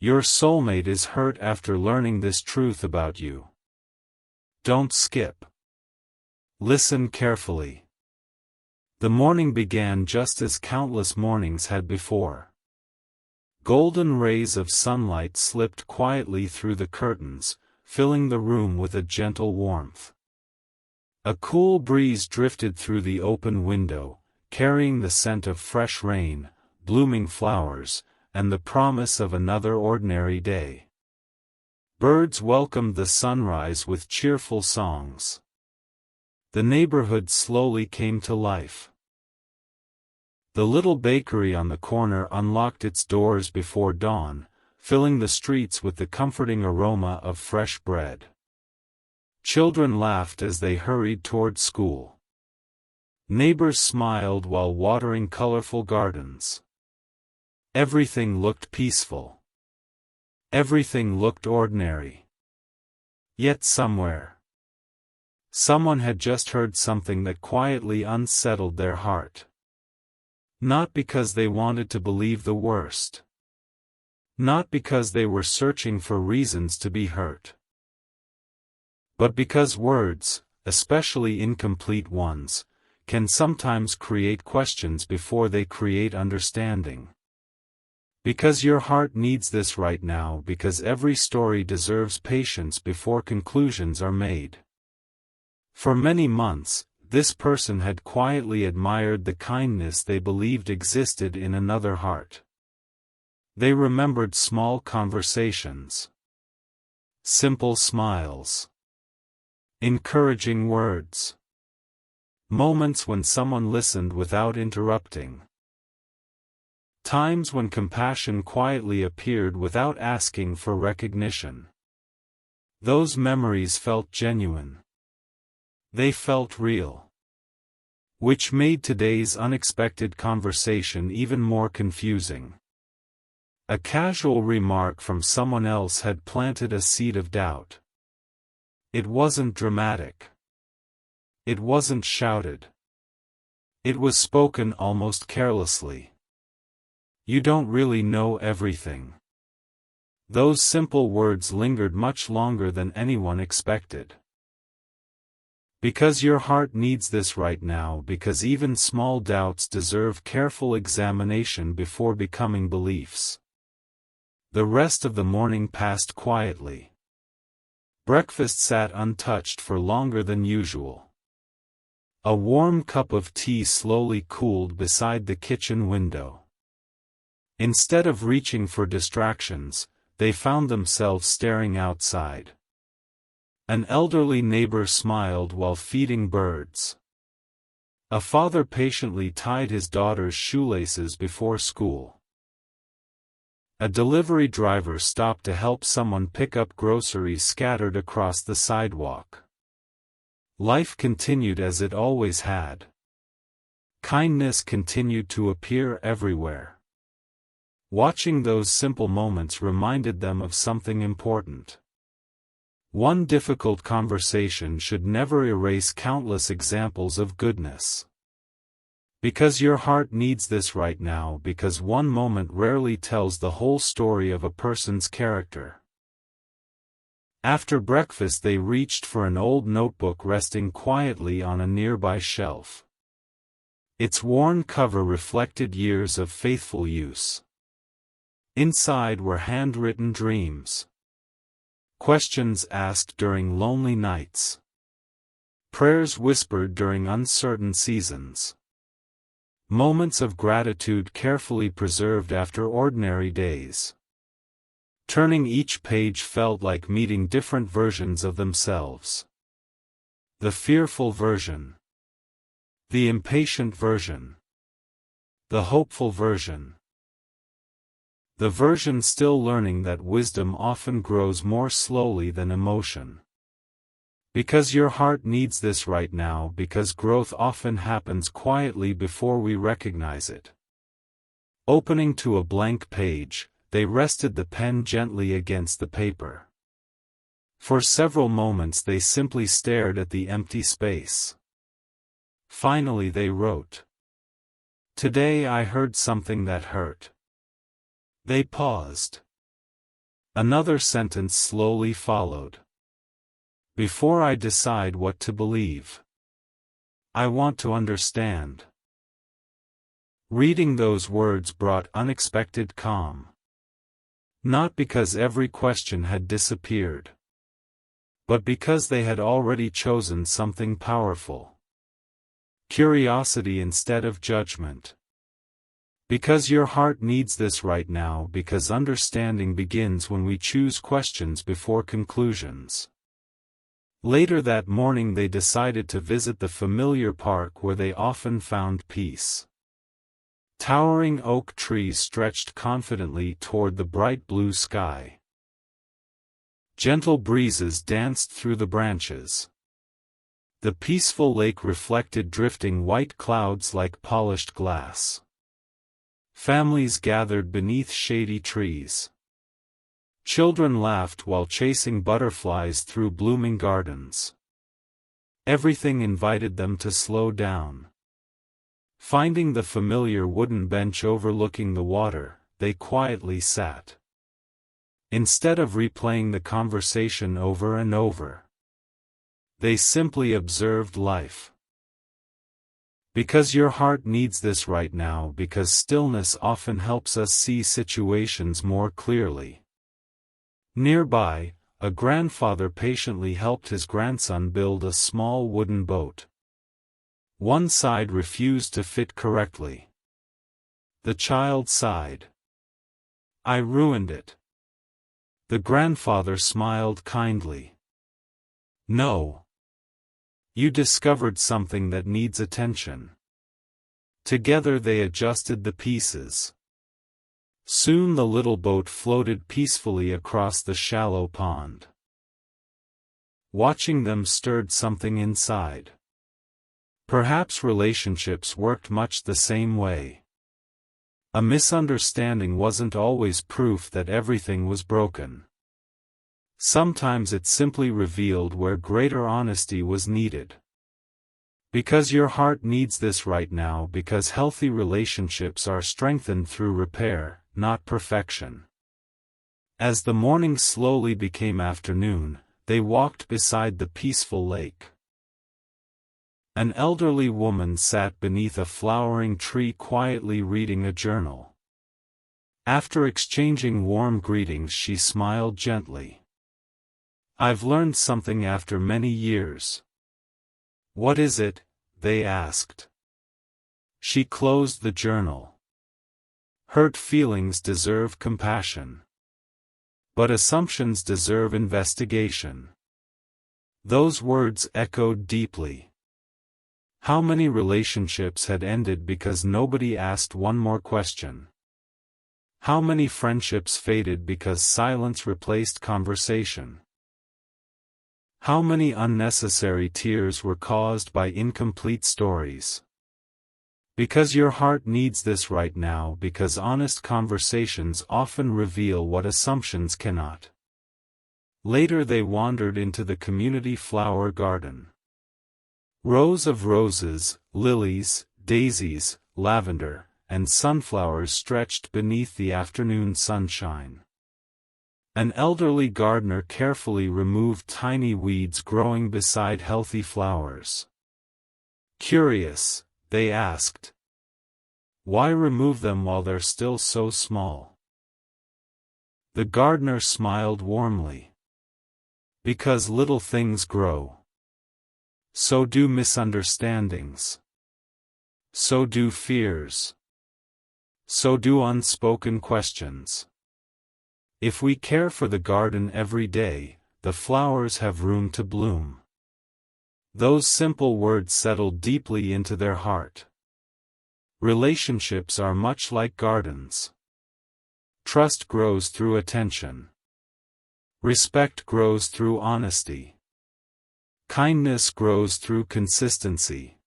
Your soulmate is hurt after learning this truth about you. Don't skip. Listen carefully. The morning began just as countless mornings had before. Golden rays of sunlight slipped quietly through the curtains, filling the room with a gentle warmth. A cool breeze drifted through the open window, carrying the scent of fresh rain, blooming flowers, and the promise of another ordinary day. Birds welcomed the sunrise with cheerful songs. The neighborhood slowly came to life. The little bakery on the corner unlocked its doors before dawn, filling the streets with the comforting aroma of fresh bread. Children laughed as they hurried toward school. Neighbors smiled while watering colorful gardens. Everything looked peaceful. Everything looked ordinary. Yet somewhere, someone had just heard something that quietly unsettled their heart. Not because they wanted to believe the worst. Not because they were searching for reasons to be hurt. But because words, especially incomplete ones, can sometimes create questions before they create understanding. Because your heart needs this right now, because every story deserves patience before conclusions are made. For many months, this person had quietly admired the kindness they believed existed in another heart. They remembered small conversations, simple smiles, encouraging words, moments when someone listened without interrupting, times when compassion quietly appeared without asking for recognition. Those memories felt genuine. They felt real. Which made today's unexpected conversation even more confusing. A casual remark from someone else had planted a seed of doubt. It wasn't dramatic. It wasn't shouted. It was spoken almost carelessly. You don't really know everything. Those simple words lingered much longer than anyone expected. Because your heart needs this right now, because even small doubts deserve careful examination before becoming beliefs. The rest of the morning passed quietly. Breakfast sat untouched for longer than usual. A warm cup of tea slowly cooled beside the kitchen window. Instead of reaching for distractions, they found themselves staring outside. An elderly neighbor smiled while feeding birds. A father patiently tied his daughter's shoelaces before school. A delivery driver stopped to help someone pick up groceries scattered across the sidewalk. Life continued as it always had. Kindness continued to appear everywhere. Watching those simple moments reminded them of something important. One difficult conversation should never erase countless examples of goodness. Because your heart needs this right now, because one moment rarely tells the whole story of a person's character. After breakfast they reached for an old notebook resting quietly on a nearby shelf. Its worn cover reflected years of faithful use. Inside were handwritten dreams. Questions asked during lonely nights. Prayers whispered during uncertain seasons. Moments of gratitude carefully preserved after ordinary days. Turning each page felt like meeting different versions of themselves. The fearful version. The impatient version. The hopeful version. The version still learning that wisdom often grows more slowly than emotion. Because your heart needs this right now, because growth often happens quietly before we recognize it. Opening to a blank page, they rested the pen gently against the paper. For several moments they simply stared at the empty space. Finally they wrote. Today I heard something that hurt. They paused. Another sentence slowly followed. Before I decide what to believe, I want to understand. Reading those words brought unexpected calm. Not because every question had disappeared, but because they had already chosen something powerful. Curiosity instead of judgment. Because your heart needs this right now, because understanding begins when we choose questions before conclusions. Later that morning they decided to visit the familiar park where they often found peace. Towering oak trees stretched confidently toward the bright blue sky. Gentle breezes danced through the branches. The peaceful lake reflected drifting white clouds like polished glass. Families gathered beneath shady trees. Children laughed while chasing butterflies through blooming gardens. Everything invited them to slow down. Finding the familiar wooden bench overlooking the water, they quietly sat. Instead of replaying the conversation over and over, they simply observed life. Because your heart needs this right now, because stillness often helps us see situations more clearly. Nearby, a grandfather patiently helped his grandson build a small wooden boat. One side refused to fit correctly. The child sighed. "I ruined it." The grandfather smiled kindly. "No. You discovered something that needs attention." Together they adjusted the pieces. Soon the little boat floated peacefully across the shallow pond. Watching them stirred something inside. Perhaps relationships worked much the same way. A misunderstanding wasn't always proof that everything was broken. Sometimes it simply revealed where greater honesty was needed. Because your heart needs this right now, because healthy relationships are strengthened through repair, not perfection. As the morning slowly became afternoon, they walked beside the peaceful lake. An elderly woman sat beneath a flowering tree quietly reading a journal. After exchanging warm greetings, she smiled gently. "I've learned something after many years." "What is it?" they asked. She closed the journal. "Hurt feelings deserve compassion. But assumptions deserve investigation." Those words echoed deeply. How many relationships had ended because nobody asked one more question? How many friendships faded because silence replaced conversation? How many unnecessary tears were caused by incomplete stories? Because your heart needs this right now, because honest conversations often reveal what assumptions cannot. Later they wandered into the community flower garden. Rows of roses, lilies, daisies, lavender, and sunflowers stretched beneath the afternoon sunshine. An elderly gardener carefully removed tiny weeds growing beside healthy flowers. Curious, they asked, "Why remove them while they're still so small?" The gardener smiled warmly. "Because little things grow. So do misunderstandings. So do fears. So do unspoken questions. If we care for the garden every day, the flowers have room to bloom." Those simple words settled deeply into their heart. Relationships are much like gardens. Trust grows through attention. Respect grows through honesty. Kindness grows through consistency.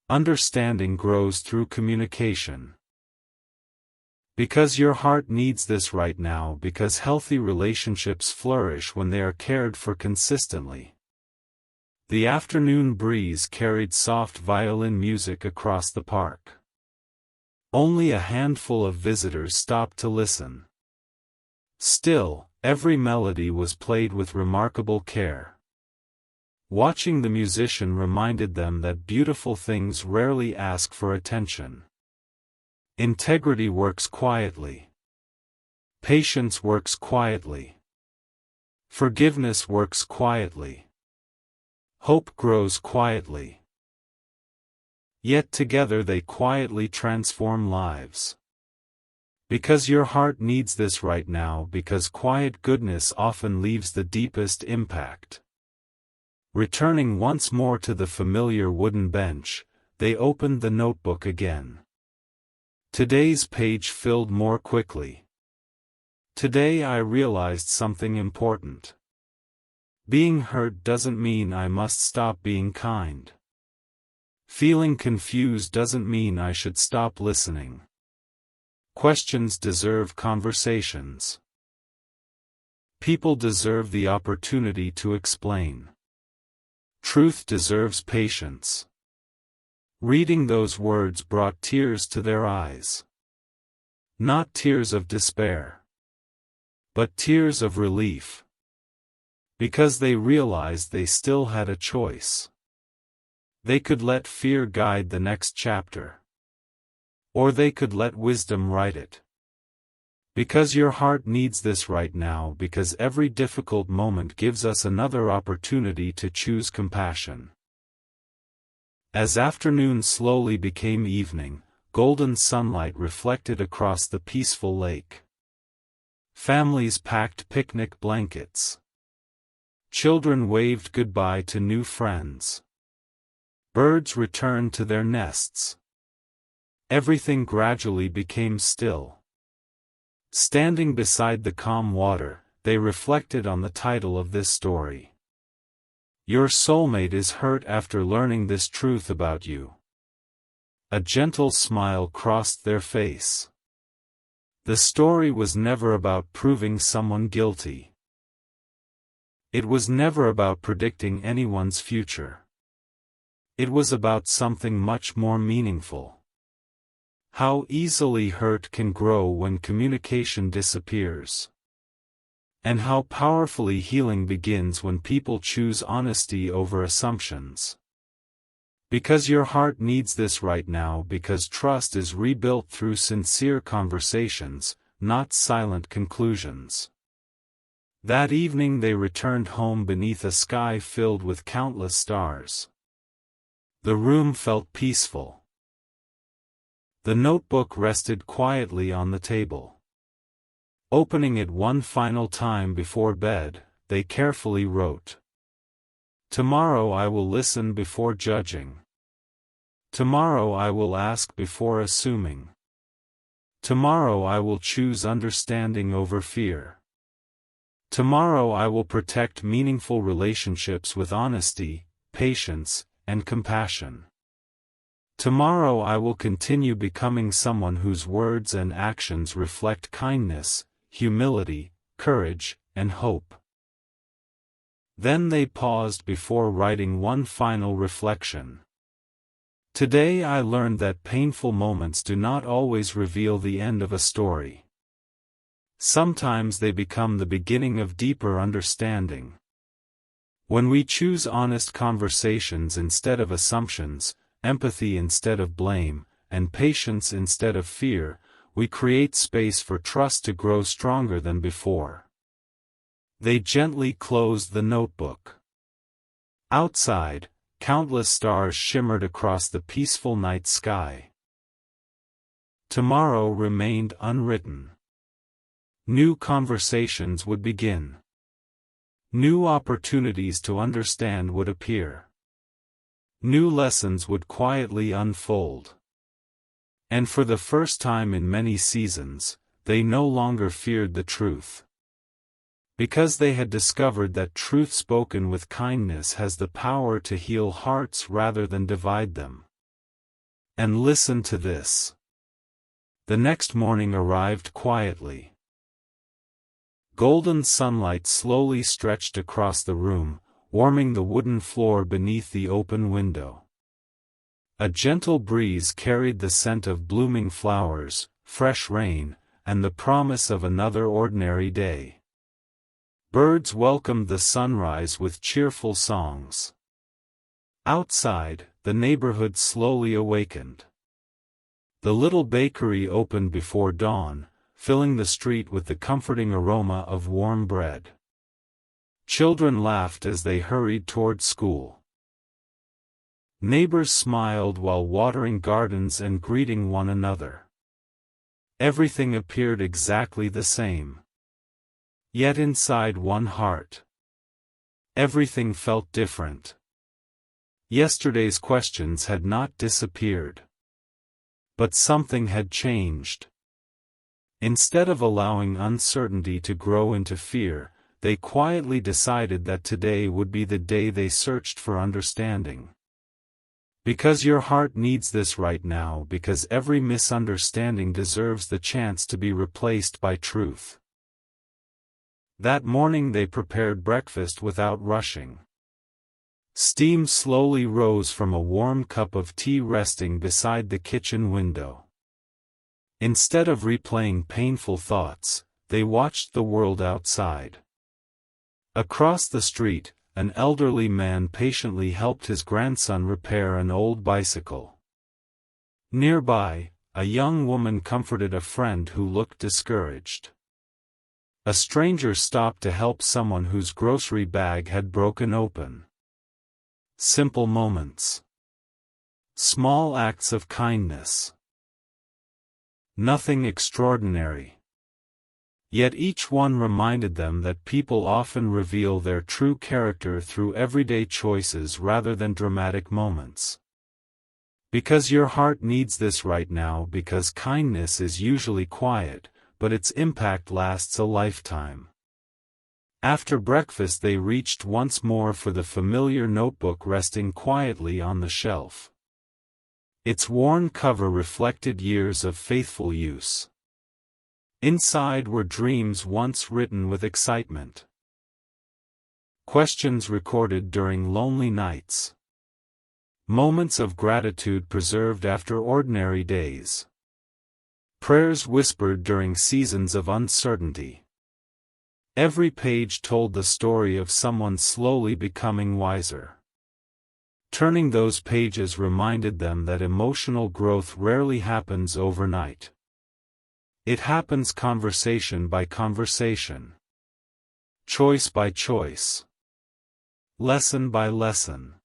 Understanding grows through communication. Because your heart needs this right now, because healthy relationships flourish when they are cared for consistently. The afternoon breeze carried soft violin music across the park. Only a handful of visitors stopped to listen. Still, every melody was played with remarkable care. Watching the musician reminded them that beautiful things rarely ask for attention. Integrity works quietly. Patience works quietly. Forgiveness works quietly. Hope grows quietly. Yet together they quietly transform lives. Because your heart needs this right now, because quiet goodness often leaves the deepest impact. Returning once more to the familiar wooden bench, they opened the notebook again. Today's page filled more quickly. Today I realized something important. Being hurt doesn't mean I must stop being kind. Feeling confused doesn't mean I should stop listening. Questions deserve conversations. People deserve the opportunity to explain. Truth deserves patience. Reading those words brought tears to their eyes. Not tears of despair, but tears of relief. Because they realized they still had a choice. They could let fear guide the next chapter. Or they could let wisdom write it. Because your heart needs this right now, because every difficult moment gives us another opportunity to choose compassion. As afternoon slowly became evening, golden sunlight reflected across the peaceful lake. Families packed picnic blankets. Children waved goodbye to new friends. Birds returned to their nests. Everything gradually became still. Standing beside the calm water, they reflected on the title of this story. Your soulmate is hurt after learning this truth about you. A gentle smile crossed their face. The story was never about proving someone guilty. It was never about predicting anyone's future. It was about something much more meaningful. How easily hurt can grow when communication disappears. And how powerfully healing begins when people choose honesty over assumptions. Because your heart needs this right now, because trust is rebuilt through sincere conversations, not silent conclusions. That evening they returned home beneath a sky filled with countless stars. The room felt peaceful. The notebook rested quietly on the table. Opening it one final time before bed, they carefully wrote. Tomorrow I will listen before judging. Tomorrow I will ask before assuming. Tomorrow I will choose understanding over fear. Tomorrow I will protect meaningful relationships with honesty, patience, and compassion. Tomorrow I will continue becoming someone whose words and actions reflect kindness, humility, courage, and hope. Then they paused before writing one final reflection. Today I learned that painful moments do not always reveal the end of a story. Sometimes they become the beginning of deeper understanding. When we choose honest conversations instead of assumptions, empathy instead of blame, and patience instead of fear, we create space for trust to grow stronger than before. They gently closed the notebook. Outside, countless stars shimmered across the peaceful night sky. Tomorrow remained unwritten. New conversations would begin. New opportunities to understand would appear. New lessons would quietly unfold. And for the first time in many seasons, they no longer feared the truth. Because they had discovered that truth spoken with kindness has the power to heal hearts rather than divide them. And listen to this. The next morning arrived quietly. Golden sunlight slowly stretched across the room, warming the wooden floor beneath the open window. A gentle breeze carried the scent of blooming flowers, fresh rain, and the promise of another ordinary day. Birds welcomed the sunrise with cheerful songs. Outside, the neighborhood slowly awakened. The little bakery opened before dawn, filling the street with the comforting aroma of warm bread. Children laughed as they hurried toward school. Neighbors smiled while watering gardens and greeting one another. Everything appeared exactly the same. Yet inside one heart, everything felt different. Yesterday's questions had not disappeared. But something had changed. Instead of allowing uncertainty to grow into fear, they quietly decided that today would be the day they searched for understanding. Because your heart needs this right now, because every misunderstanding deserves the chance to be replaced by truth. That morning they prepared breakfast without rushing. Steam slowly rose from a warm cup of tea resting beside the kitchen window. Instead of replaying painful thoughts, they watched the world outside. Across the street, an elderly man patiently helped his grandson repair an old bicycle. Nearby, a young woman comforted a friend who looked discouraged. A stranger stopped to help someone whose grocery bag had broken open. Simple moments. Small acts of kindness. Nothing extraordinary. Yet each one reminded them that people often reveal their true character through everyday choices rather than dramatic moments. Because your heart needs this right now, because kindness is usually quiet, but its impact lasts a lifetime. After breakfast they reached once more for the familiar notebook resting quietly on the shelf. Its worn cover reflected years of faithful use. Inside were dreams once written with excitement. Questions recorded during lonely nights. Moments of gratitude preserved after ordinary days. Prayers whispered during seasons of uncertainty. Every page told the story of someone slowly becoming wiser. Turning those pages reminded them that emotional growth rarely happens overnight. It happens conversation by conversation. Choice by choice. Lesson by lesson.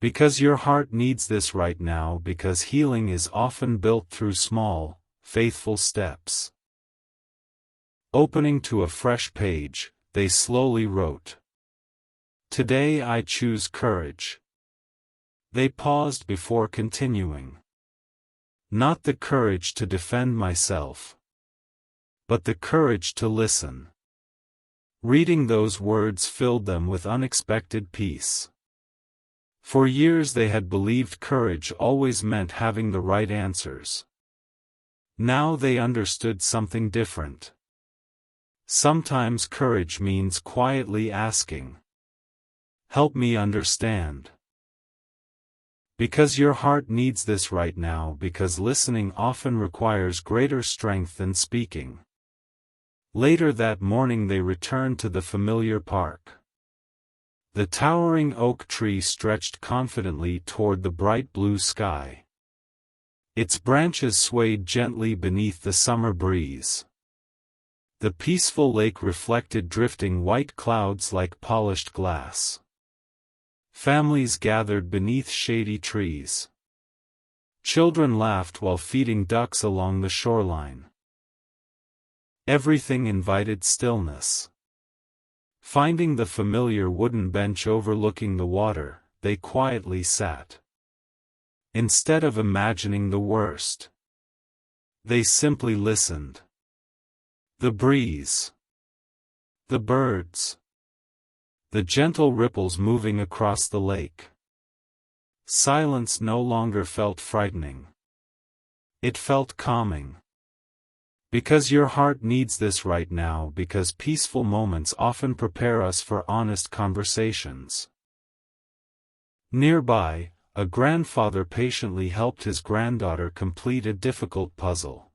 Because your heart needs this right now, because healing is often built through small, faithful steps. Opening to a fresh page, they slowly wrote. Today I choose courage. They paused before continuing. Not the courage to defend myself, but the courage to listen. Reading those words filled them with unexpected peace. For years they had believed courage always meant having the right answers. Now they understood something different. Sometimes courage means quietly asking, "Help me understand." Because your heart needs this right now, because listening often requires greater strength than speaking. Later that morning they returned to the familiar park. The towering oak tree stretched confidently toward the bright blue sky. Its branches swayed gently beneath the summer breeze. The peaceful lake reflected drifting white clouds like polished glass. Families gathered beneath shady trees. Children laughed while feeding ducks along the shoreline. Everything invited stillness. Finding the familiar wooden bench overlooking the water, they quietly sat. Instead of imagining the worst, they simply listened. The breeze. The birds. The gentle ripples moving across the lake. Silence no longer felt frightening. It felt calming. Because your heart needs this right now, because peaceful moments often prepare us for honest conversations. Nearby, a grandfather patiently helped his granddaughter complete a difficult puzzle.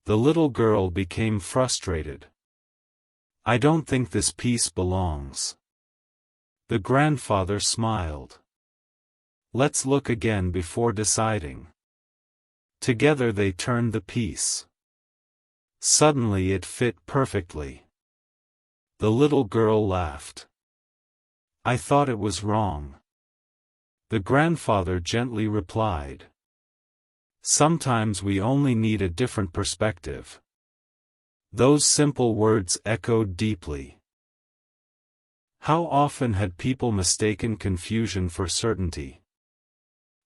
The little girl became frustrated. "I don't think this piece belongs." The grandfather smiled. "Let's look again before deciding." Together they turned the piece. Suddenly it fit perfectly. The little girl laughed. "I thought it was wrong." The grandfather gently replied, "Sometimes we only need a different perspective." Those simple words echoed deeply. How often had people mistaken confusion for certainty?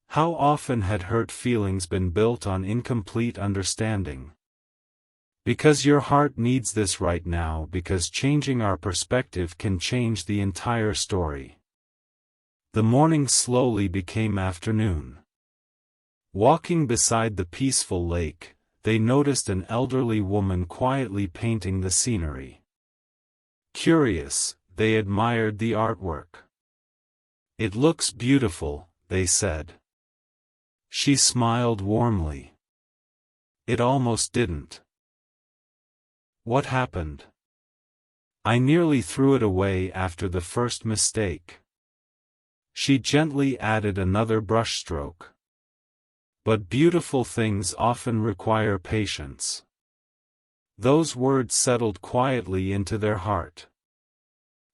How often had hurt feelings been built on incomplete understanding? Because your heart needs this right now, because changing our perspective can change the entire story. The morning slowly became afternoon. Walking beside the peaceful lake, they noticed an elderly woman quietly painting the scenery. Curious, they admired the artwork. "It looks beautiful," they said. She smiled warmly. "It almost didn't." "What happened?" "I nearly threw it away after the first mistake." She gently added another brushstroke. "But beautiful things often require patience." Those words settled quietly into their heart.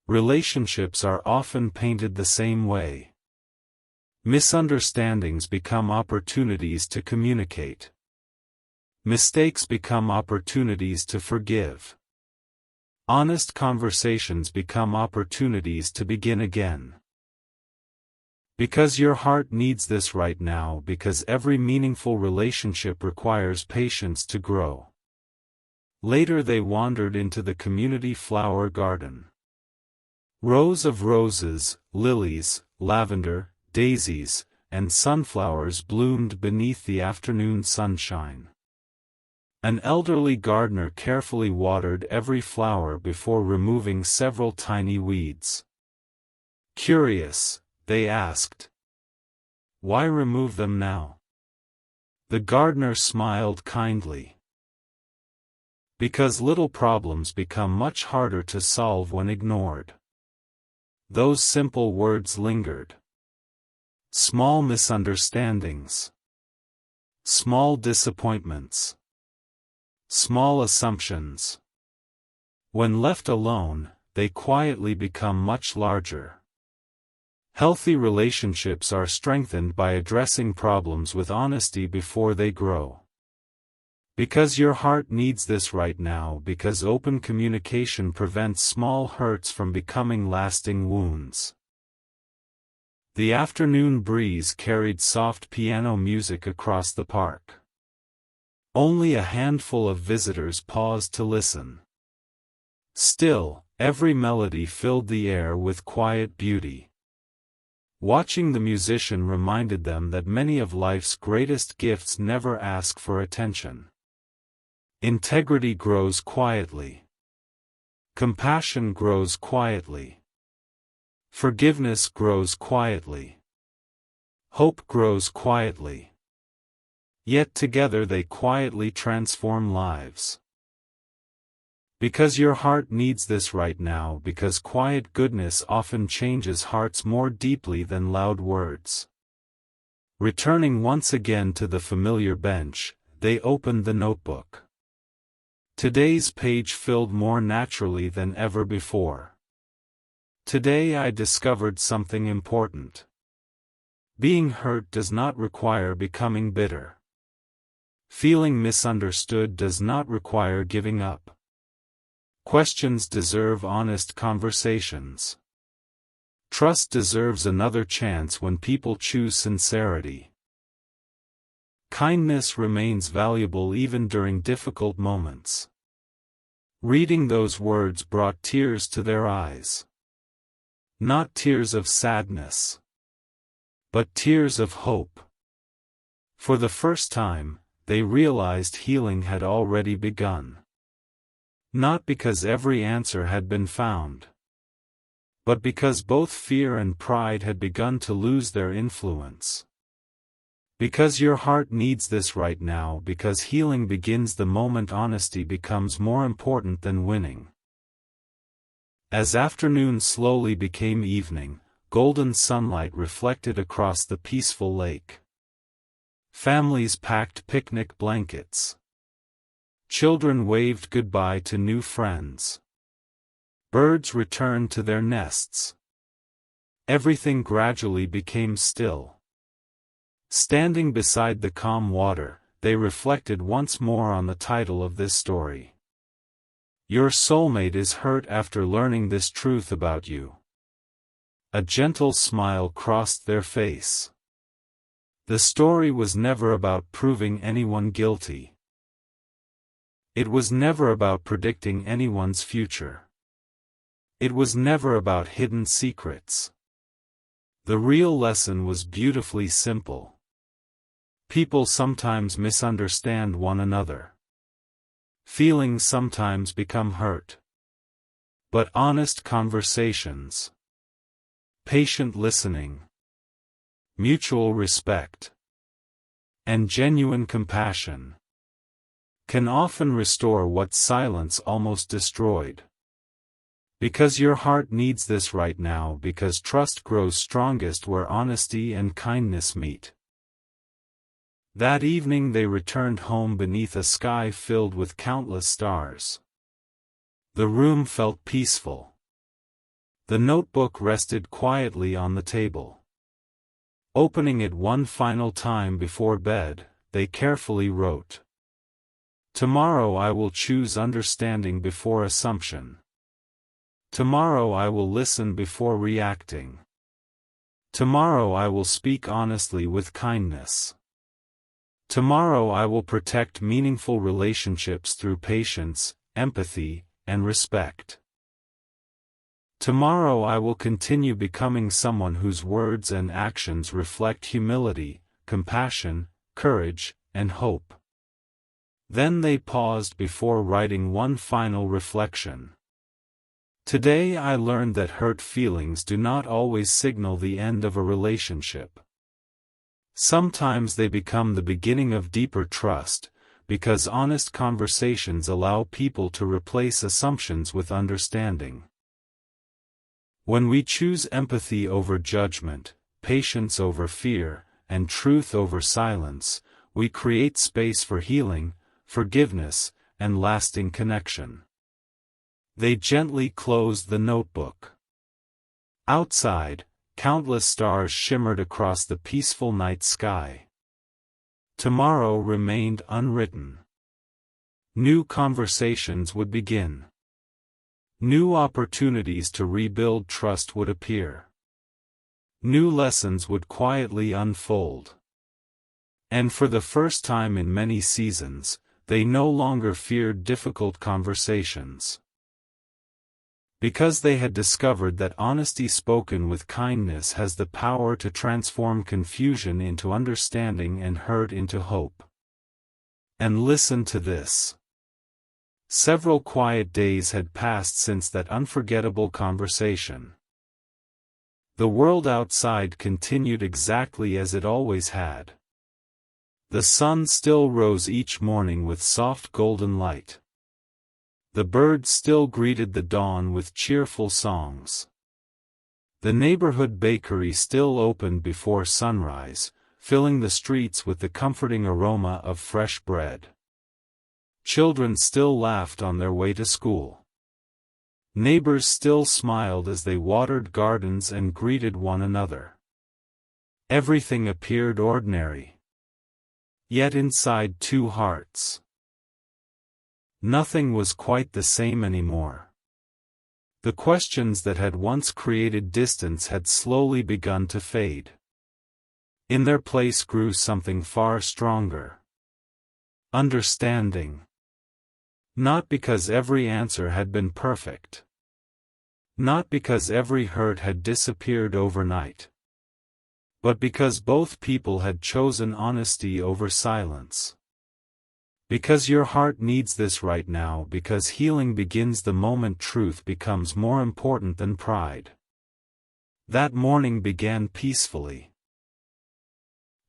Relationships are often painted the same way. Misunderstandings become opportunities to communicate. Mistakes become opportunities to forgive. Honest conversations become opportunities to begin again. Because your heart needs this right now, because every meaningful relationship requires patience to grow. Later they wandered into the community flower garden. Rows of roses, lilies, lavender, daisies, and sunflowers bloomed beneath the afternoon sunshine. An elderly gardener carefully watered every flower before removing several tiny weeds. Curious, they asked, "Why remove them now?" The gardener smiled kindly. "Because little problems become much harder to solve when ignored." Those simple words lingered. Small misunderstandings. Small disappointments. Small assumptions. When left alone, they quietly become much larger. Healthy relationships are strengthened by addressing problems with honesty before they grow. Because your heart needs this right now, because open communication prevents small hurts from becoming lasting wounds. The afternoon breeze carried soft piano music across the park. Only a handful of visitors paused to listen. Still, every melody filled the air with quiet beauty. Watching the musician reminded them that many of life's greatest gifts never ask for attention. Integrity grows quietly. Compassion grows quietly. Forgiveness grows quietly. Hope grows quietly. Yet together they quietly transform lives. Because your heart needs this right now, because quiet goodness often changes hearts more deeply than loud words. Returning once again to the familiar bench, they opened the notebook. Today's page filled more naturally than ever before. Today I discovered something important. Being hurt does not require becoming bitter. Feeling misunderstood does not require giving up. Questions deserve honest conversations. Trust deserves another chance when people choose sincerity. Kindness remains valuable even during difficult moments. Reading those words brought tears to their eyes. Not tears of sadness, but tears of hope. For the first time, they realized healing had already begun. Not because every answer had been found, but because both fear and pride had begun to lose their influence. Because your heart needs this right now, because healing begins the moment honesty becomes more important than winning. As afternoon slowly became evening, golden sunlight reflected across the peaceful lake. Families packed picnic blankets. Children waved goodbye to new friends. Birds returned to their nests. Everything gradually became still. Standing beside the calm water, they reflected once more on the title of this story. Your soulmate is hurt after learning this truth about you. A gentle smile crossed their face. The story was never about proving anyone guilty. It was never about predicting anyone's future. It was never about hidden secrets. The real lesson was beautifully simple. People sometimes misunderstand one another. Feelings sometimes become hurt. But honest conversations, patient listening, mutual respect, and genuine compassion can often restore what silence almost destroyed. Because your heart needs this right now, because trust grows strongest where honesty and kindness meet. That evening they returned home beneath a sky filled with countless stars. The room felt peaceful. The notebook rested quietly on the table. Opening it one final time before bed, they carefully wrote, "Tomorrow I will choose understanding before assumption. Tomorrow I will listen before reacting. Tomorrow I will speak honestly with kindness. Tomorrow I will protect meaningful relationships through patience, empathy, and respect. Tomorrow I will continue becoming someone whose words and actions reflect humility, compassion, courage, and hope." Then they paused before writing one final reflection. Today I learned that hurt feelings do not always signal the end of a relationship. Sometimes they become the beginning of deeper trust, because honest conversations allow people to replace assumptions with understanding. When we choose empathy over judgment, patience over fear, and truth over silence, we create space for healing, forgiveness, and lasting connection. They gently closed the notebook. Outside, countless stars shimmered across the peaceful night sky. Tomorrow remained unwritten. New conversations would begin. New opportunities to rebuild trust would appear. New lessons would quietly unfold. And for the first time in many seasons, they no longer feared difficult conversations. Because they had discovered that honesty spoken with kindness has the power to transform confusion into understanding and hurt into hope. And listen to this. Several quiet days had passed since that unforgettable conversation. The world outside continued exactly as it always had. The sun still rose each morning with soft golden light. The birds still greeted the dawn with cheerful songs. The neighborhood bakery still opened before sunrise, filling the streets with the comforting aroma of fresh bread. Children still laughed on their way to school. Neighbors still smiled as they watered gardens and greeted one another. Everything appeared ordinary. Yet inside two hearts, nothing was quite the same anymore. The questions that had once created distance had slowly begun to fade. In their place grew something far stronger. Understanding. Not because every answer had been perfect. Not because every hurt had disappeared overnight. But because both people had chosen honesty over silence. Because your heart needs this right now, because healing begins the moment truth becomes more important than pride. That morning began peacefully.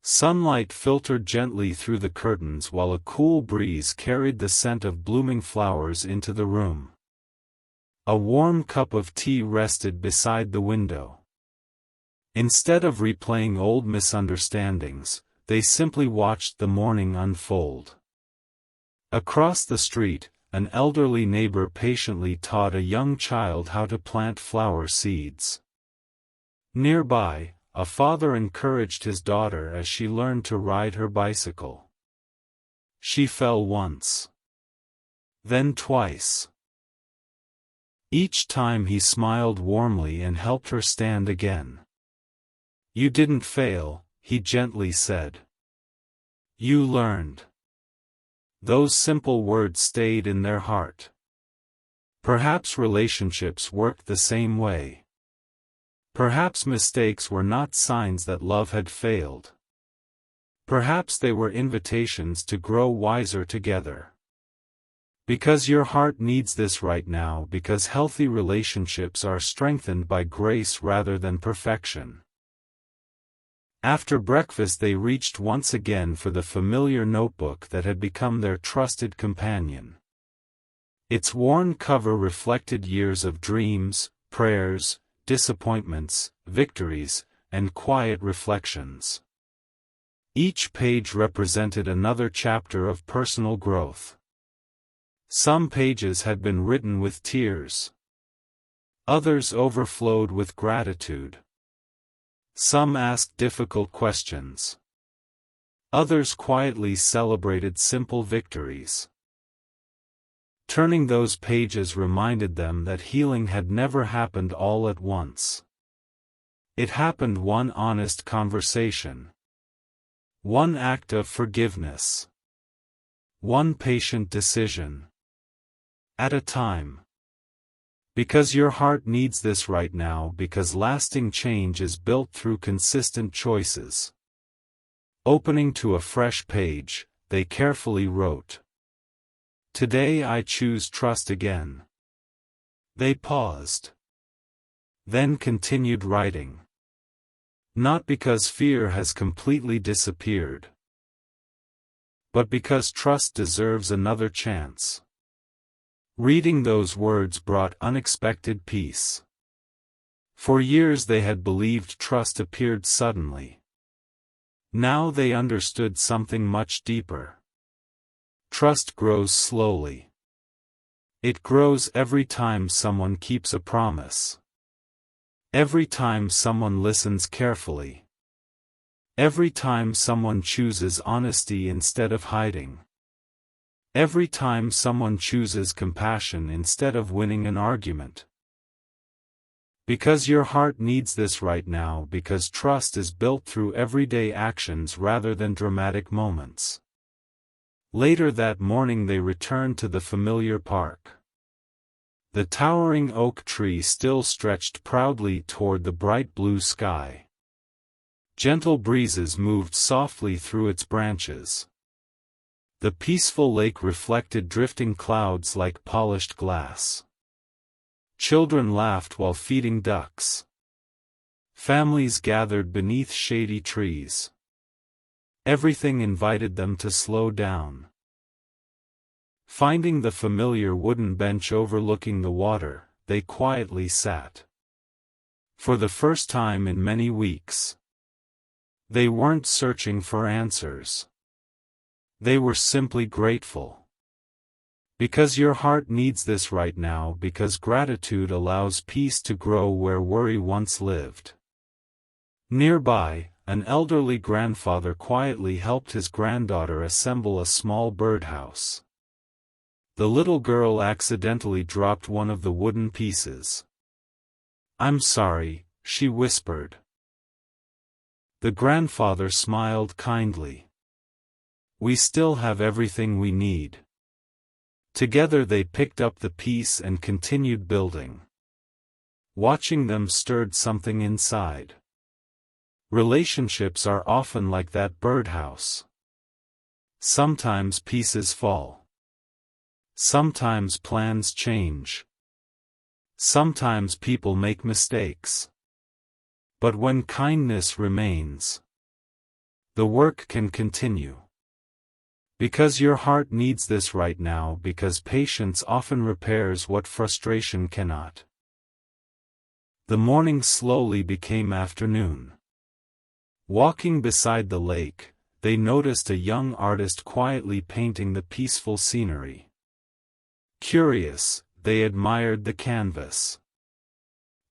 Sunlight filtered gently through the curtains while a cool breeze carried the scent of blooming flowers into the room. A warm cup of tea rested beside the window. Instead of replaying old misunderstandings, they simply watched the morning unfold. Across the street, an elderly neighbor patiently taught a young child how to plant flower seeds. Nearby, a father encouraged his daughter as she learned to ride her bicycle. She fell once. Then twice. Each time he smiled warmly and helped her stand again. "You didn't fail," he gently said. "You learned." Those simple words stayed in their heart. Perhaps relationships worked the same way. Perhaps mistakes were not signs that love had failed. Perhaps they were invitations to grow wiser together. Because your heart needs this right now, because healthy relationships are strengthened by grace rather than perfection. After breakfast they reached once again for the familiar notebook that had become their trusted companion. Its worn cover reflected years of dreams, prayers, disappointments, victories, and quiet reflections. Each page represented another chapter of personal growth. Some pages had been written with tears. Others overflowed with gratitude. Some asked difficult questions. Others quietly celebrated simple victories. Turning those pages reminded them that healing had never happened all at once. It happened one honest conversation. One act of forgiveness. One patient decision. At a time. Because your heart needs this right now, because lasting change is built through consistent choices. Opening to a fresh page, they carefully wrote, "Today I choose trust again." They paused. Then continued writing. Not because fear has completely disappeared, but because trust deserves another chance. Reading those words brought unexpected peace. For years they had believed trust appeared suddenly. Now they understood something much deeper. Trust grows slowly. It grows every time someone keeps a promise. Every time someone listens carefully. Every time someone chooses honesty instead of hiding. Every time someone chooses compassion instead of winning an argument. Because your heart needs this right now, because trust is built through everyday actions rather than dramatic moments. Later that morning they returned to the familiar park. The towering oak tree still stretched proudly toward the bright blue sky. Gentle breezes moved softly through its branches. The peaceful lake reflected drifting clouds like polished glass. Children laughed while feeding ducks. Families gathered beneath shady trees. Everything invited them to slow down. Finding the familiar wooden bench overlooking the water, they quietly sat. For the first time in many weeks. They weren't searching for answers. They were simply grateful. Because your heart needs this right now, because gratitude allows peace to grow where worry once lived. Nearby, an elderly grandfather quietly helped his granddaughter assemble a small birdhouse. The little girl accidentally dropped one of the wooden pieces. "I'm sorry," she whispered. The grandfather smiled kindly. "We still have everything we need." Together they picked up the piece and continued building. Watching them stirred something inside. Relationships are often like that birdhouse. Sometimes pieces fall. Sometimes plans change. Sometimes people make mistakes. But when kindness remains, The work can continue. Because your heart needs this right now, because patience often repairs what frustration cannot. The morning slowly became afternoon. Walking beside the lake, they noticed a young artist quietly painting the peaceful scenery. Curious, they admired the canvas.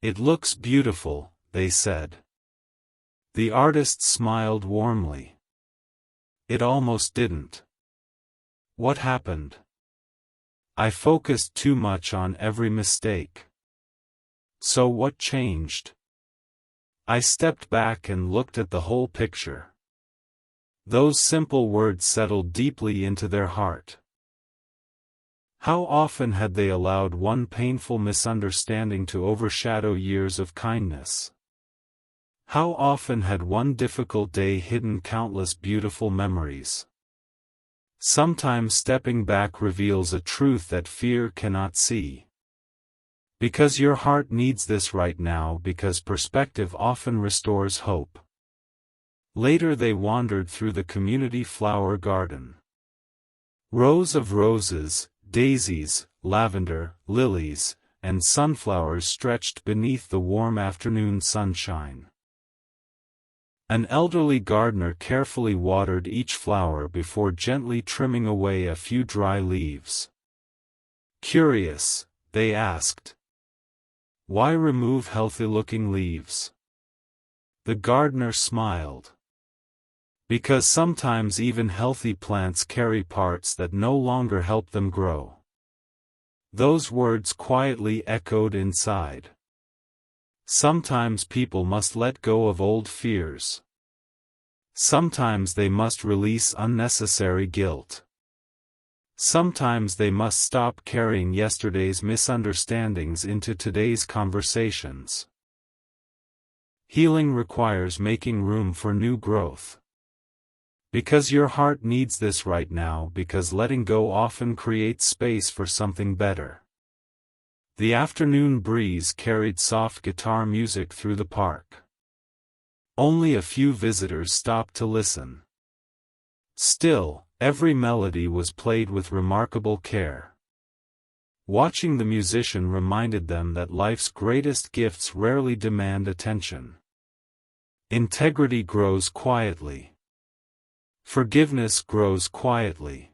"It looks beautiful," they said. The artist smiled warmly. "It almost didn't." "What happened?" "I focused too much on every mistake." "So what changed?" "I stepped back and looked at the whole picture." Those simple words settled deeply into their heart. How often had they allowed one painful misunderstanding to overshadow years of kindness? How often had one difficult day hidden countless beautiful memories? Sometimes stepping back reveals a truth that fear cannot see. Because your heart needs this right now, because perspective often restores hope. Later they wandered through the community flower garden. Rows of roses, daisies, lavender, lilies, and sunflowers stretched beneath the warm afternoon sunshine. An elderly gardener carefully watered each flower before gently trimming away a few dry leaves. Curious, they asked, "Why remove healthy-looking leaves?" The gardener smiled. "Because sometimes even healthy plants carry parts that no longer help them grow." Those words quietly echoed inside. Sometimes people must let go of old fears. Sometimes they must release unnecessary guilt. Sometimes they must stop carrying yesterday's misunderstandings into today's conversations. Healing requires making room for new growth. Because your heart needs this right now, because letting go often creates space for something better. The afternoon breeze carried soft guitar music through the park. Only a few visitors stopped to listen. Still, every melody was played with remarkable care. Watching the musician reminded them that life's greatest gifts rarely demand attention. Integrity grows quietly. Forgiveness grows quietly.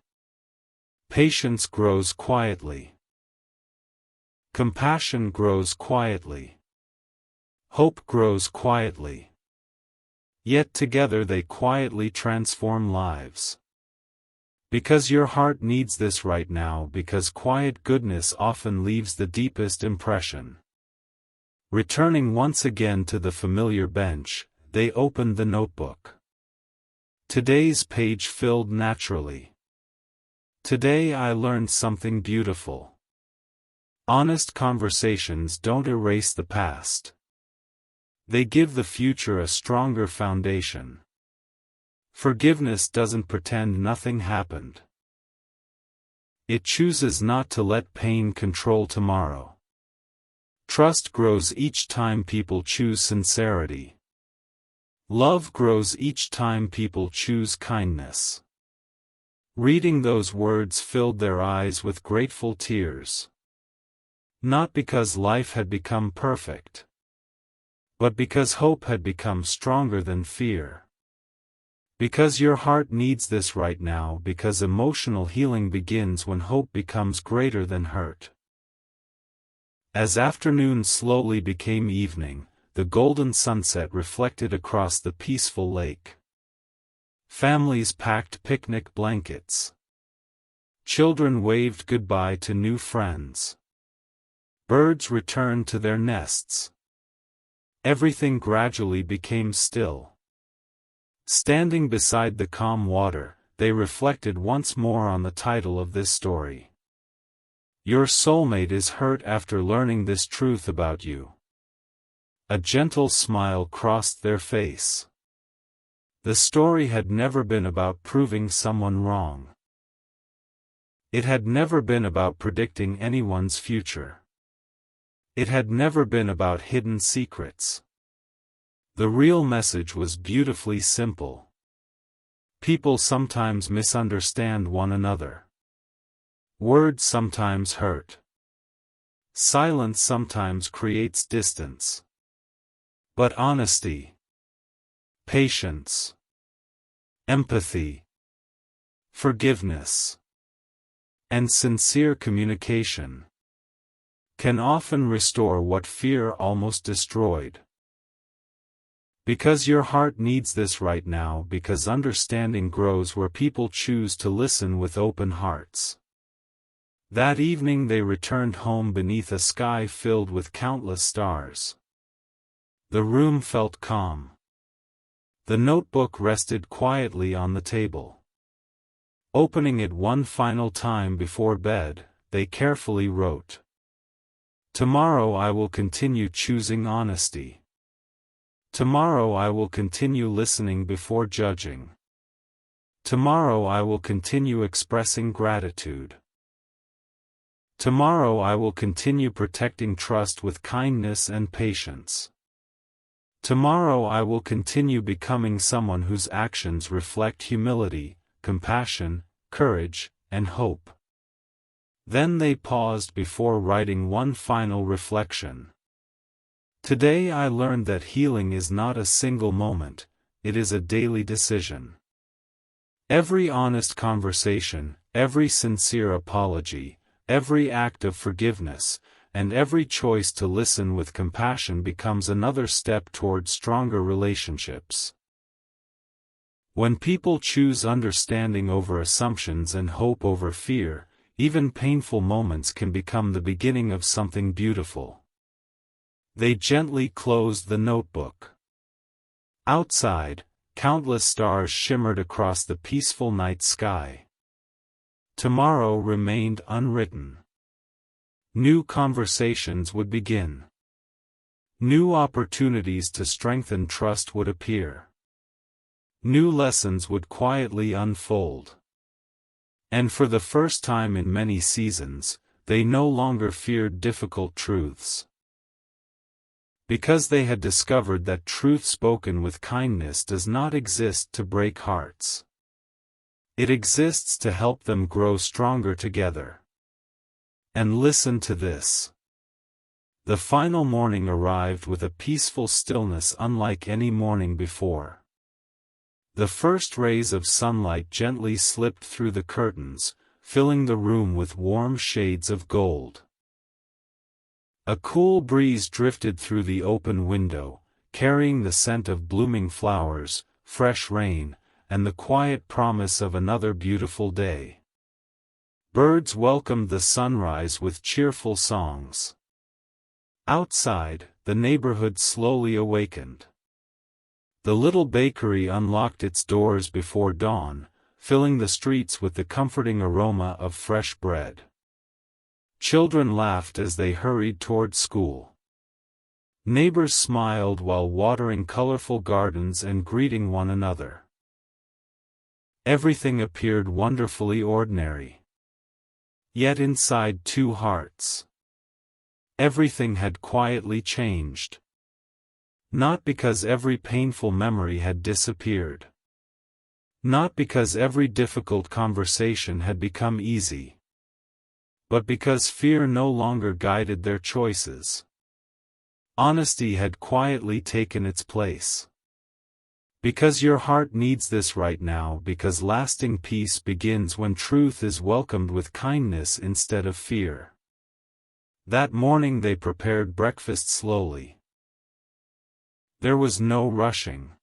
Patience grows quietly. Compassion grows quietly. Hope grows quietly. Yet together they quietly transform lives. Because your heart needs this right now, because quiet goodness often leaves the deepest impression. Returning once again to the familiar bench, they opened the notebook. Today's page filled naturally. Today I learned something beautiful. Honest conversations don't erase the past. They give the future a stronger foundation. Forgiveness doesn't pretend nothing happened. It chooses not to let pain control tomorrow. Trust grows each time people choose sincerity. Love grows each time people choose kindness. Reading those words filled their eyes with grateful tears. Not because life had become perfect, but because hope had become stronger than fear. Because your heart needs this right now, because emotional healing begins when hope becomes greater than hurt. As afternoon slowly became evening, the golden sunset reflected across the peaceful lake. Families packed picnic blankets. Children waved goodbye to new friends. Birds returned to their nests. Everything gradually became still. Standing beside the calm water, they reflected once more on the title of this story. Your soulmate is hurt after learning this truth about you. A gentle smile crossed their face. The story had never been about proving someone wrong. It had never been about predicting anyone's future. It had never been about hidden secrets. The real message was beautifully simple. People sometimes misunderstand one another. Words sometimes hurt. Silence sometimes creates distance. But honesty, patience, empathy, forgiveness, and sincere communication can often restore what fear almost destroyed. Because your heart needs this right now, because understanding grows where people choose to listen with open hearts. That evening they returned home beneath a sky filled with countless stars. The room felt calm. The notebook rested quietly on the table. Opening it one final time before bed, they carefully wrote, "Tomorrow I will continue choosing honesty. Tomorrow I will continue listening before judging. Tomorrow I will continue expressing gratitude. Tomorrow I will continue protecting trust with kindness and patience. Tomorrow I will continue becoming someone whose actions reflect humility, compassion, courage, and hope." Then they paused before writing one final reflection. "Today I learned that healing is not a single moment, it is a daily decision. Every honest conversation, every sincere apology, every act of forgiveness, and every choice to listen with compassion becomes another step toward stronger relationships." When people choose understanding over assumptions and hope over fear, even painful moments can become the beginning of something beautiful. They gently closed the notebook. Outside, countless stars shimmered across the peaceful night sky. Tomorrow remained unwritten. New conversations would begin. New opportunities to strengthen trust would appear. New lessons would quietly unfold. And for the first time in many seasons, they no longer feared difficult truths. Because they had discovered that truth spoken with kindness does not exist to break hearts. It exists to help them grow stronger together. And listen to this. The final morning arrived with a peaceful stillness unlike any morning before. The first rays of sunlight gently slipped through the curtains, filling the room with warm shades of gold. A cool breeze drifted through the open window, carrying the scent of blooming flowers, fresh rain, and the quiet promise of another beautiful day. Birds welcomed the sunrise with cheerful songs. Outside, the neighborhood slowly awakened. The little bakery unlocked its doors before dawn, filling the streets with the comforting aroma of fresh bread. Children laughed as they hurried toward school. Neighbors smiled while watering colorful gardens and greeting one another. Everything appeared wonderfully ordinary. Yet inside two hearts, everything had quietly changed. Not because every painful memory had disappeared. Not because every difficult conversation had become easy. But because fear no longer guided their choices. Honesty had quietly taken its place. Because your heart needs this right now, because lasting peace begins when truth is welcomed with kindness instead of fear. That morning they prepared breakfast slowly. There was no rushing.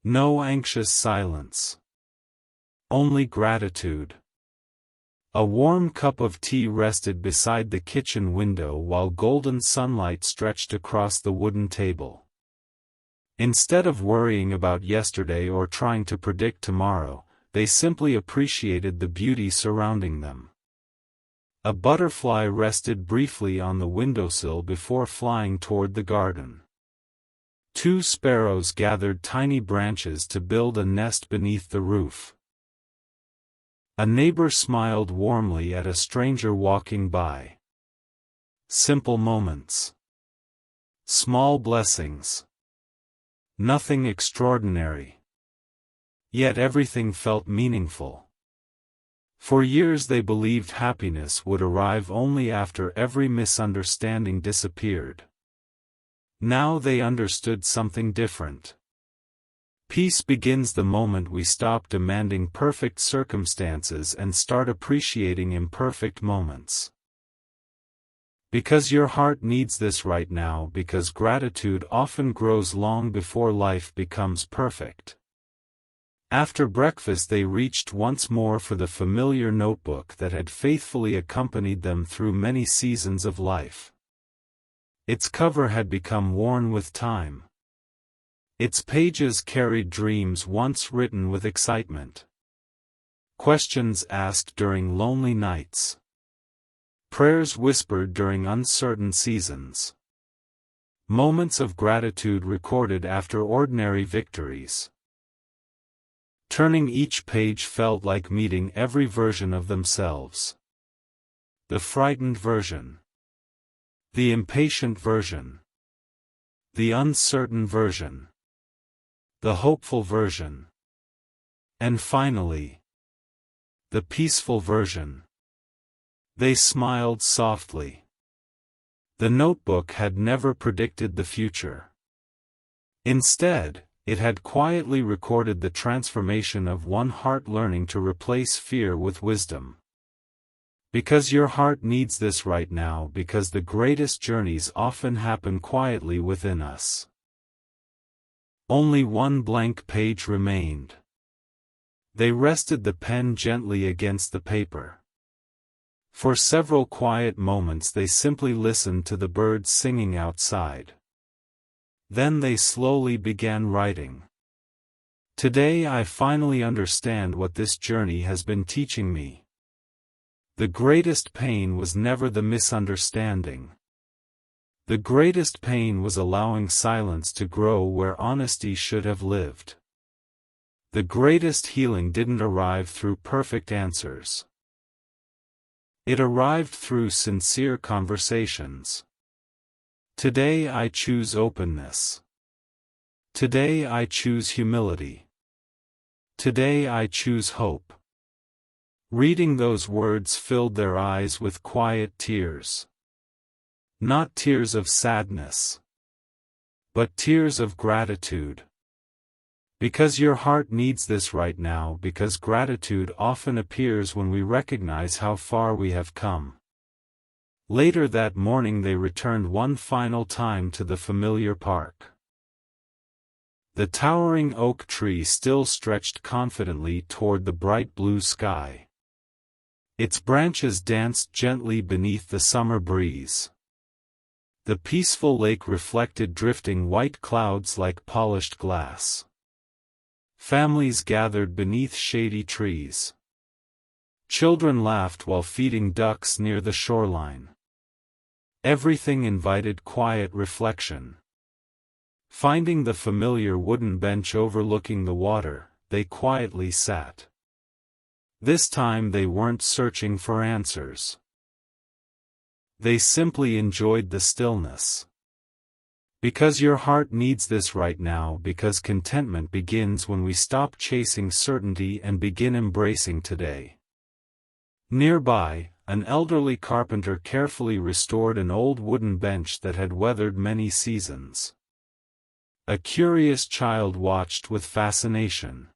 No anxious silence. Only gratitude. A warm cup of tea rested beside the kitchen window while golden sunlight stretched across the wooden table. Instead of worrying about yesterday or trying to predict tomorrow, they simply appreciated the beauty surrounding them. A butterfly rested briefly on the windowsill before flying toward the garden. Two sparrows gathered tiny branches to build a nest beneath the roof. A neighbor smiled warmly at a stranger walking by. Simple moments. Small blessings. Nothing extraordinary. Yet everything felt meaningful. For years they believed happiness would arrive only after every misunderstanding disappeared. Now they understood something different. Peace begins the moment we stop demanding perfect circumstances and start appreciating imperfect moments. Because your heart needs this right now, because gratitude often grows long before life becomes perfect. After breakfast they reached once more for the familiar notebook that had faithfully accompanied them through many seasons of life. Its cover had become worn with time. Its pages carried dreams once written with excitement. Questions asked during lonely nights. Prayers whispered during uncertain seasons. Moments of gratitude recorded after ordinary victories. Turning each page felt like meeting every version of themselves. The frightened version. The impatient version. The uncertain version. The hopeful version. And finally, the peaceful version. They smiled softly. The notebook had never predicted the future. Instead, it had quietly recorded the transformation of one heart learning to replace fear with wisdom. Because your heart needs this right now, because the greatest journeys often happen quietly within us. Only one blank page remained. They rested the pen gently against the paper. For several quiet moments they simply listened to the birds singing outside. Then they slowly began writing. Today I finally understand what this journey has been teaching me. The greatest pain was never the misunderstanding. The greatest pain was allowing silence to grow where honesty should have lived. The greatest healing didn't arrive through perfect answers. It arrived through sincere conversations. Today I choose openness. Today I choose humility. Today I choose hope. Reading those words filled their eyes with quiet tears. Not tears of sadness, but tears of gratitude. Because your heart needs this right now, because gratitude often appears when we recognize how far we have come. Later that morning they returned one final time to the familiar park. The towering oak tree still stretched confidently toward the bright blue sky. Its branches danced gently beneath the summer breeze. The peaceful lake reflected drifting white clouds like polished glass. Families gathered beneath shady trees. Children laughed while feeding ducks near the shoreline. Everything invited quiet reflection. Finding the familiar wooden bench overlooking the water, they quietly sat. This time they weren't searching for answers. They simply enjoyed the stillness. Because your heart needs this right now, because contentment begins when we stop chasing certainty and begin embracing today. Nearby, an elderly carpenter carefully restored an old wooden bench that had weathered many seasons. A curious child watched with fascination.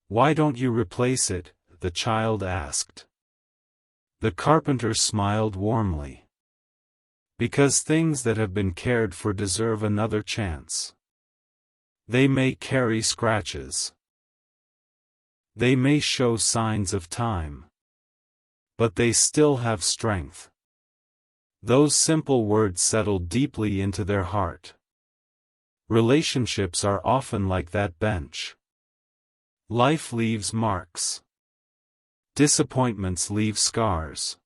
"Why don't you replace it?" the child asked. The carpenter smiled warmly. Because things that have been cared for deserve another chance. They may carry scratches. They may show signs of time. But they still have strength. Those simple words settled deeply into their heart. Relationships are often like that bench. Life leaves marks. Disappointments leave scars.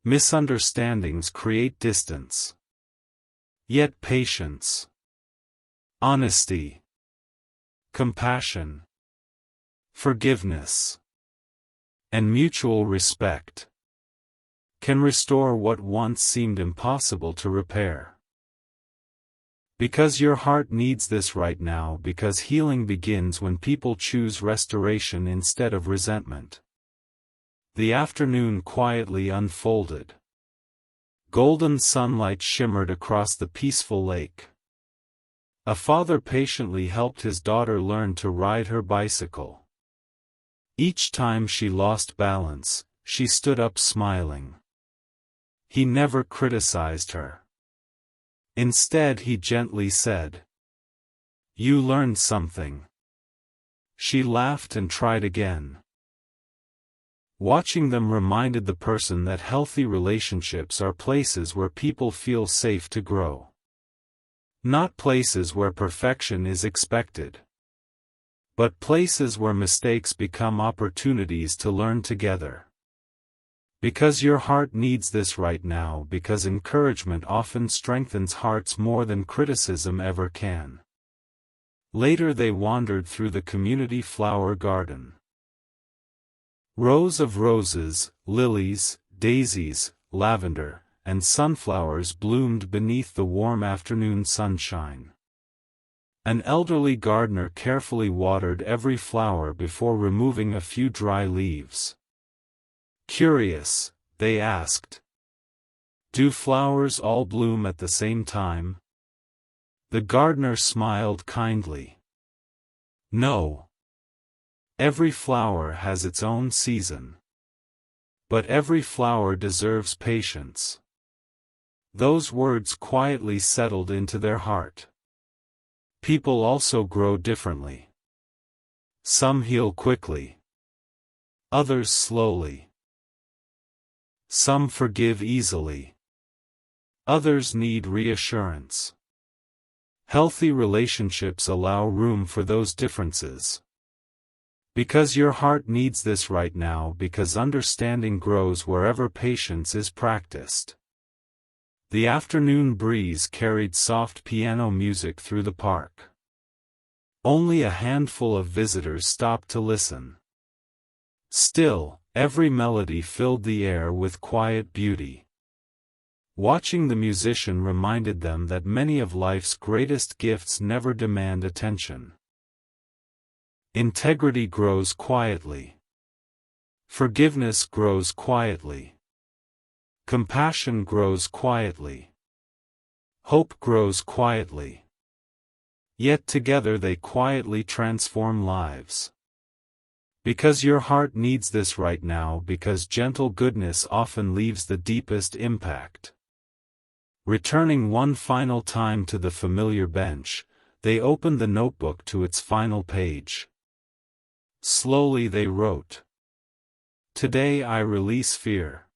Misunderstandings create distance. Yet patience, honesty, compassion, forgiveness, and mutual respect can restore what once seemed impossible to repair. Because your heart needs this right now, because healing begins when people choose restoration instead of resentment. The afternoon quietly unfolded. Golden sunlight shimmered across the peaceful lake. A father patiently helped his daughter learn to ride her bicycle. Each time she lost balance, she stood up smiling. He never criticized her. Instead, he gently said, "You learned something." She laughed and tried again. Watching them reminded the person that healthy relationships are places where people feel safe to grow. Not places where perfection is expected. But places where mistakes become opportunities to learn together. Because your heart needs this right now, because encouragement often strengthens hearts more than criticism ever can. Later they wandered through the community flower garden. Rows of roses, lilies, daisies, lavender, and sunflowers bloomed beneath the warm afternoon sunshine. An elderly gardener carefully watered every flower before removing a few dry leaves. Curious, they asked, "Do flowers all bloom at the same time?" The gardener smiled kindly. "No. Every flower has its own season. But every flower deserves patience." Those words quietly settled into their heart. People also grow differently. Some heal quickly. Others slowly. Some forgive easily. Others need reassurance. Healthy relationships allow room for those differences. Because your heart needs this right now, because understanding grows wherever patience is practiced. The afternoon breeze carried soft piano music through the park. Only a handful of visitors stopped to listen. Still, every melody filled the air with quiet beauty. Watching the musician reminded them that many of life's greatest gifts never demand attention. Integrity grows quietly. Forgiveness grows quietly. Compassion grows quietly. Hope grows quietly. Yet together they quietly transform lives. Because your heart needs this right now, because gentle goodness often leaves the deepest impact. Returning one final time to the familiar bench, they opened the notebook to its final page. Slowly they wrote, "Today I release fear.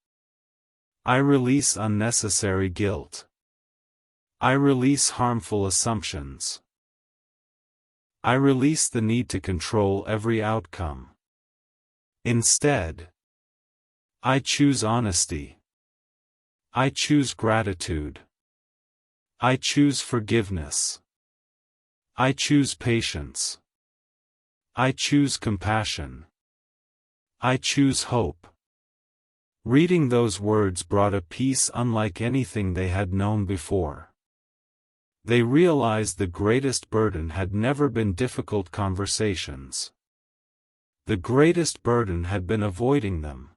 I release unnecessary guilt. I release harmful assumptions. I release the need to control every outcome. Instead, I choose honesty. I choose gratitude. I choose forgiveness. I choose patience. I choose compassion. I choose hope." Reading those words brought a peace unlike anything they had known before. They realized the greatest burden had never been difficult conversations. The greatest burden had been avoiding them.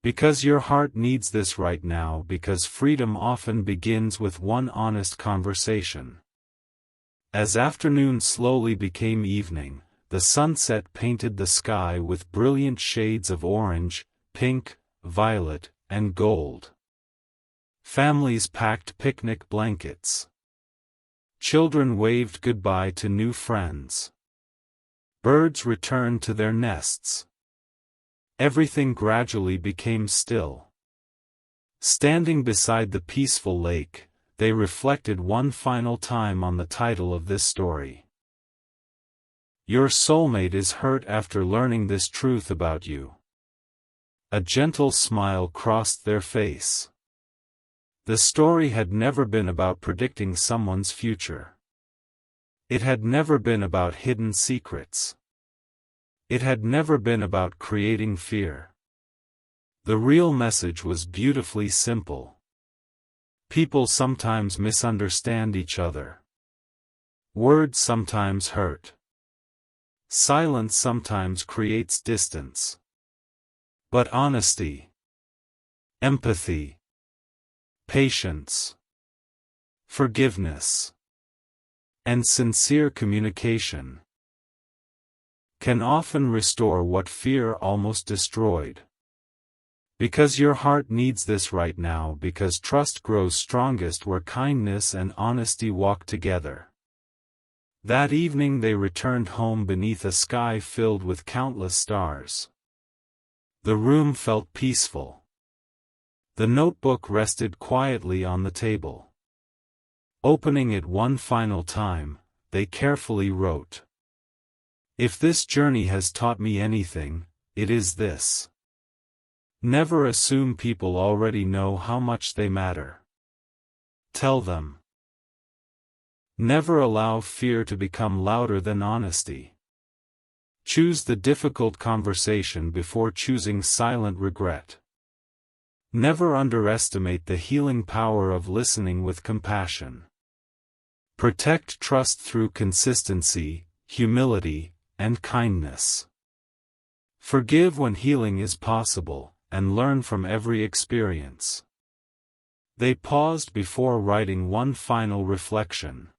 Because your heart needs this right now, because freedom often begins with one honest conversation. As afternoon slowly became evening, the sunset painted the sky with brilliant shades of orange, pink, violet, and gold. Families packed picnic blankets. Children waved goodbye to new friends. Birds returned to their nests. Everything gradually became still. Standing beside the peaceful lake, they reflected one final time on the title of this story. Your soulmate is hurt after learning this truth about you. A gentle smile crossed their face. The story had never been about predicting someone's future. It had never been about hidden secrets. It had never been about creating fear. The real message was beautifully simple. People sometimes misunderstand each other. Words sometimes hurt. Silence sometimes creates distance. But honesty, empathy, patience, forgiveness, and sincere communication can often restore what fear almost destroyed. Because your heart needs this right now, because trust grows strongest where kindness and honesty walk together. That evening they returned home beneath a sky filled with countless stars. The room felt peaceful. The notebook rested quietly on the table. Opening it one final time, they carefully wrote, "If this journey has taught me anything, it is this. Never assume people already know how much they matter. Tell them. Never allow fear to become louder than honesty. Choose the difficult conversation before choosing silent regret. Never underestimate the healing power of listening with compassion. Protect trust through consistency, humility, and kindness. Forgive when healing is possible, and learn from every experience." They paused before writing one final reflection.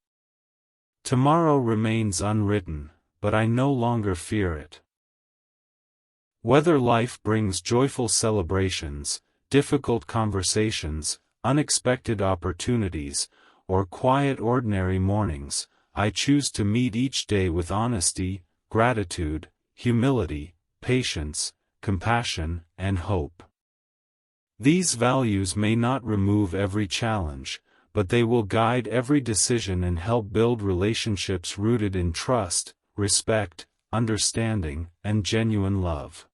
"Tomorrow remains unwritten, but I no longer fear it." Whether life brings joyful celebrations, difficult conversations, unexpected opportunities, or quiet ordinary mornings, I choose to meet each day with honesty, gratitude, humility, patience, compassion, and hope. These values may not remove every challenge, but they will guide every decision and help build relationships rooted in trust, respect, understanding, and genuine love.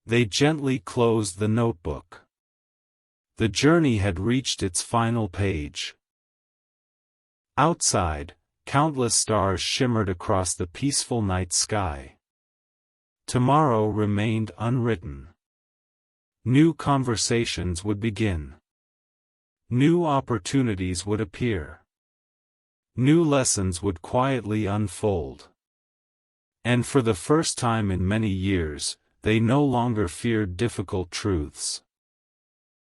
They gently closed the notebook. The journey had reached its final page. Outside, countless stars shimmered across the peaceful night sky. Tomorrow remained unwritten. New conversations would begin. New opportunities would appear. New lessons would quietly unfold. And for the first time in many years, they no longer feared difficult truths.